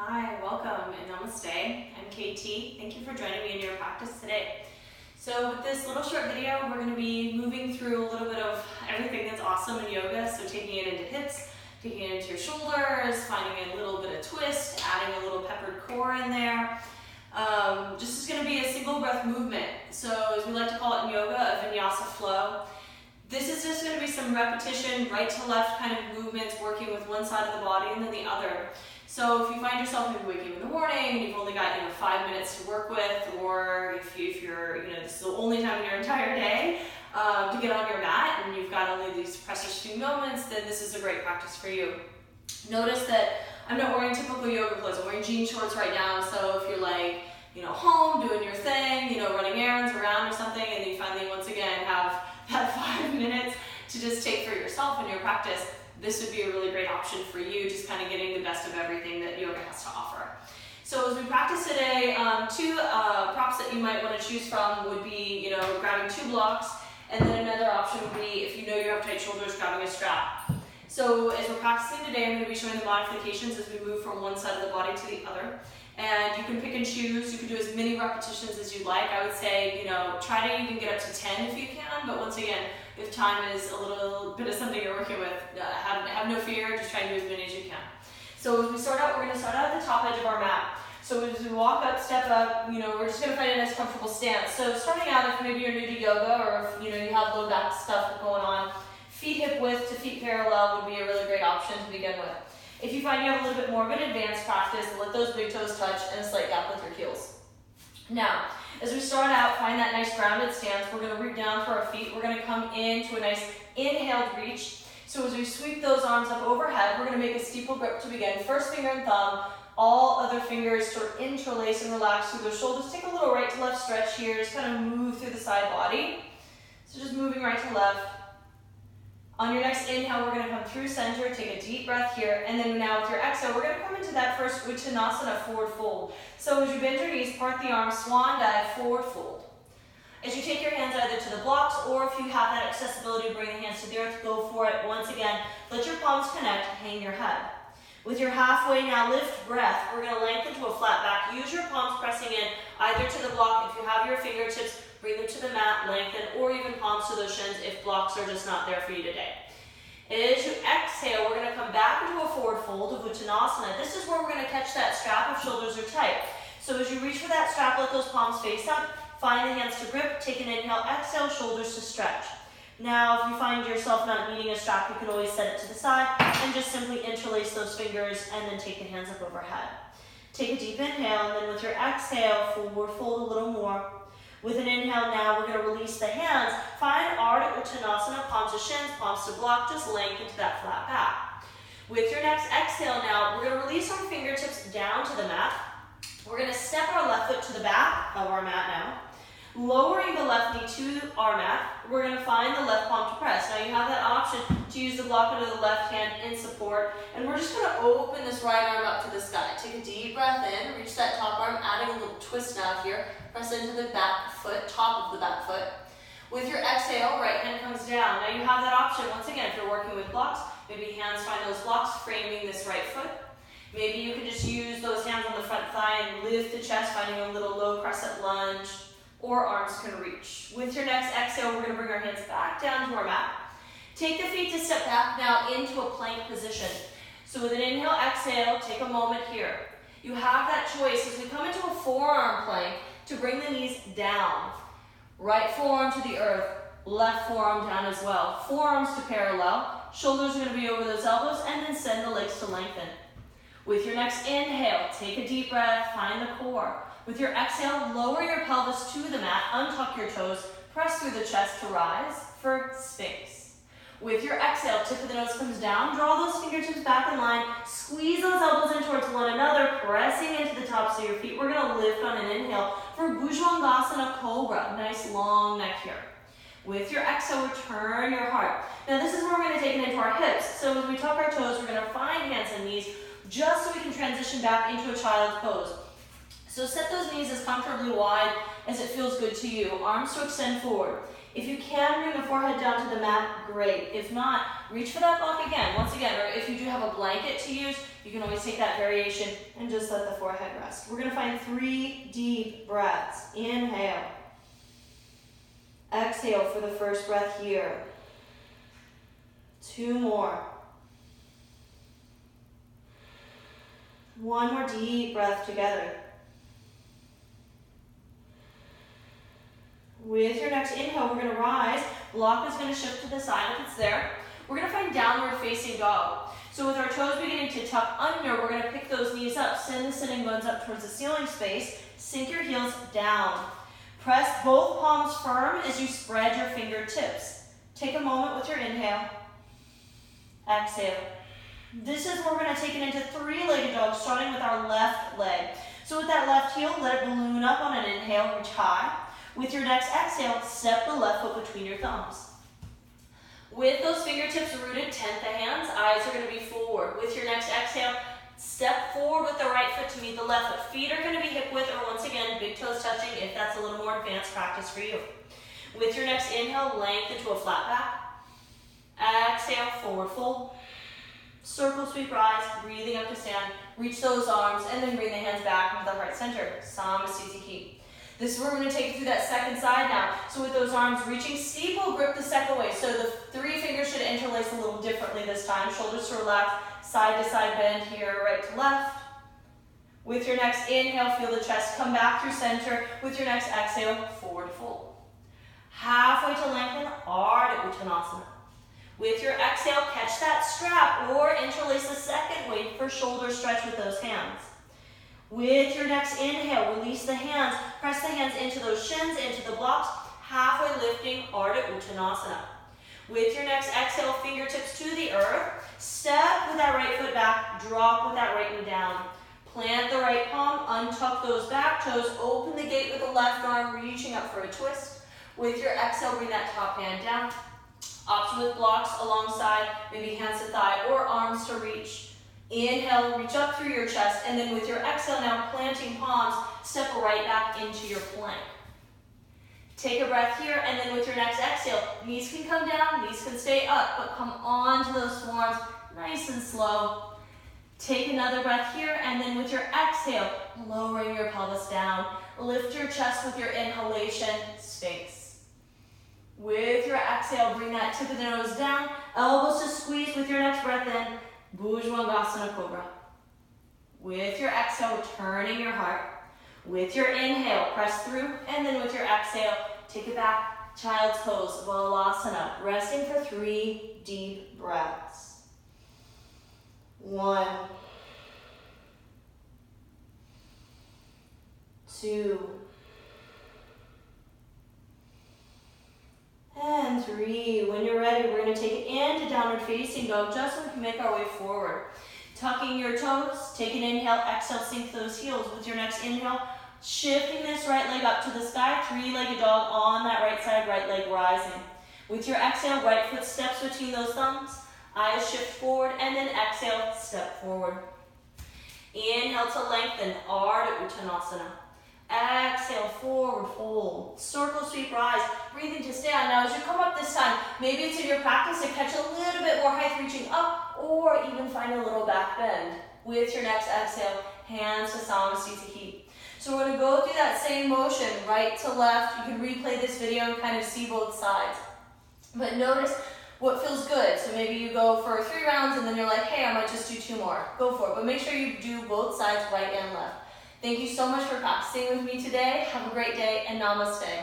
Hi, welcome and namaste. I'm KT. Thank you for joining me in your practice today. So with this little short video, we're going to be moving through a little bit of everything that's awesome in yoga. So taking it into hips, taking it into your shoulders, finding a little bit of twist, adding a little peppered core in there. Just is going to be a single breath movement. So as we like to call it in yoga, a vinyasa flow. This is just going to be some repetition, right to left kind of movements, working with one side of the body and then the other. So if you find yourself maybe waking up in the morning and you've only got 5 minutes to work with, or if you're this is the only time in your entire day to get on your mat and you've got only these precious few moments, then this is a great practice for you. Notice that I'm not wearing typical yoga clothes. I'm wearing jean shorts right now. So if you're home doing your thing, running errands around or something, and you finally once again have that 5 minutes to just take for yourself in your practice, this would be a really great option for you, just kind of getting the best of everything that yoga has to offer. So as we practice today, two props that you might want to choose from would be, grabbing 2 blocks, and then another option would be, if you know you have tight shoulders, grabbing a strap. So as we're practicing today, I'm going to be showing the modifications as we move from one side of the body to the other. And you can pick and choose. You can do as many repetitions as you like. I would say, try to even get up to 10 if you can. But once again, if time is a little bit of something you're working with, have no fear. Just try and do as many as you can. So as we start out, we're going to start out at the top edge of our mat. So as we walk up, step up, we're just going to find a nice comfortable stance. So starting out, if maybe you're new to yoga or if you have low back stuff going on, feet hip width to feet parallel would be a really great option to begin with. If you find you have a little bit more of an advanced practice, let those big toes touch and a slight gap with your heels. Now, as we start out, find that nice grounded stance. We're going to root down for our feet. We're going to come into a nice inhaled reach. So as we sweep those arms up overhead, we're going to make a steeple grip to begin. First finger and thumb, all other fingers sort of interlace and relax through the shoulders. Take a little right to left stretch here. Just kind of move through the side body. So just moving right to left. On your next inhale, we're going to come through center, take a deep breath here, and then now with your exhale, we're going to come into that first Uttanasana, forward fold. So as you bend your knees, part the arms, swan dive, forward fold. As you take your hands either to the blocks, or if you have that accessibility to bring the hands to the earth, go for it. Once again, let your palms connect, hang your head. With your halfway now lift breath, we're going to lengthen to a flat back. Use your palms pressing in either to the block. If you have your fingertips, bring them to the mat, lengthen, or even palms to those shins if blocks are just not there for you today. As you exhale, we're going to come back into a forward fold of Uttanasana. This is where we're going to catch that strap if shoulders are tight. So as you reach for that strap, let those palms face up. Find the hands to grip. Take an inhale, exhale, shoulders to stretch. Now, if you find yourself not needing a strap, you can always set it to the side and just simply interlace those fingers and then take the hands up overhead. Take a deep inhale, and then with your exhale, forward fold a little more. With an inhale now, we're going to release the hands. Find Ardha Uttanasana, palms to shins, palms to block, just lengthen to that flat back. With your next exhale now, we're going to release our fingertips down to the mat. We're going to step our left foot to the back of our mat now. Lowering the left knee to our mat, we're going to find the left palm to press. Now you have that option to use the block under the left hand in support, and we're just going to open this right arm up to the sky. Take a deep breath in, reach that top arm, adding a little twist now here. Press into the back foot, top of the back foot. With your exhale, right hand comes down. Now you have that option, once again, if you're working with blocks, maybe hands find those blocks, framing this right foot. Maybe you can just use those hands on the front thigh and lift the chest, finding a little low crescent lunge, or arms can reach. With your next exhale, we're going to bring our hands back down to our mat. Take the feet to step back now into a plank position. So with an inhale, exhale, take a moment here. You have that choice as we come into a forearm plank to bring the knees down. Right forearm to the earth, left forearm down as well. Forearms to parallel, shoulders are going to be over those elbows, and then send the legs to lengthen. With your next inhale, take a deep breath, find the core. With your exhale, lower your pelvis to the mat, untuck your toes, press through the chest to rise for Sphinx. With your exhale, tip of the nose comes down, draw those fingertips back in line, squeeze those elbows in towards one another, pressing into the tops of your feet. We're going to lift on an inhale for Bhujangasana Cobra, nice long neck here. With your exhale, return your heart. Now this is where we're going to take it into our hips. So as we tuck our toes, we're going to find hands and knees just so we can transition back into a child's pose. So set those knees as comfortably wide as it feels good to you. Arms to extend forward. If you can bring the forehead down to the mat, great. If not, reach for that block again. Once again, or if you do have a blanket to use, you can always take that variation and just let the forehead rest. We're gonna find 3 deep breaths. Inhale. Exhale for the first breath here. 2 more. 1 more deep breath together. With your next inhale, we're gonna rise. Block is gonna shift to the side if it's there. We're gonna find downward facing dog. So with our toes beginning to tuck under, we're gonna pick those knees up, send the sitting bones up towards the ceiling space, sink your heels down. Press both palms firm as you spread your fingertips. Take a moment with your inhale. Exhale. This is where we're gonna take it into 3-legged dog, starting with our left leg. So with that left heel, let it balloon up on an inhale, reach high. With your next exhale, step the left foot between your thumbs. With those fingertips rooted, tent the hands, eyes are gonna be forward. With your next exhale, step forward with the right foot to meet the left foot. Feet are gonna be hip width, or once again, big toes touching if that's a little more advanced practice for you. With your next inhale, lengthen to a flat back. Exhale, forward fold. Circle sweep rise, breathing up to stand. Reach those arms, and then bring the hands back into the heart center. Samasthiti. This is where we're going to take you through that second side now. So with those arms reaching, steeple grip the second way. So the 3 fingers should interlace a little differently this time. Shoulders to relax, side to side bend here, right to left. With your next inhale, feel the chest come back through center. With your next exhale, forward fold. Halfway to lengthen, Ardha Uttanasana. With your exhale, catch that strap or interlace the second weight for shoulder stretch with those hands. With your next inhale, release the hands, press the hands into those shins, into the blocks, halfway lifting, Ardha Uttanasana. With your next exhale, fingertips to the earth, step with that right foot back, drop with that right knee down. Plant the right palm, untuck those back toes, open the gate with the left arm, reaching up for a twist. With your exhale, bring that top hand down. Opt with blocks alongside, maybe hands to thigh or arms to reach. Inhale, reach up through your chest, and then with your exhale now, planting palms, step right back into your plank. Take a breath here, and then with your next exhale, knees can come down, knees can stay up, but come on to those forearms, nice and slow. Take another breath here, and then with your exhale, lowering your pelvis down. Lift your chest with your inhalation, Sphinx. With your exhale, bring that tip of the nose down, elbows to squeeze with your next breath in, Bhujangasana Cobra. With your exhale, turning your heart. With your inhale, press through, and then with your exhale, take it back, child's pose, Balasana, resting for 3 deep breaths. 1, 2, and 3. When you're ready, we're going to take it into downward facing dog just so we can make our way forward. Tucking your toes, take an inhale, exhale, sink those heels. With your next inhale, shifting this right leg up to the sky, 3-legged dog on that right side, right leg rising. With your exhale, right foot steps between those thumbs, eyes shift forward, and then exhale, step forward. Inhale to lengthen, Ardha Uttanasana. Exhale, forward fold, circle sweep rise, breathing to stand. Now as you come up this time, maybe it's in your practice to catch a little bit more height reaching up, or even find a little back bend. With your next exhale, hands to Samasthiti. So we're going to go through that same motion, right to left. You can replay this video and kind of see both sides. But notice what feels good. So maybe you go for 3 rounds and then you're like, hey, I might just do 2 more. Go for it. But make sure you do both sides, right and left. Thank you so much for practicing with me today. Have a great day, and namaste.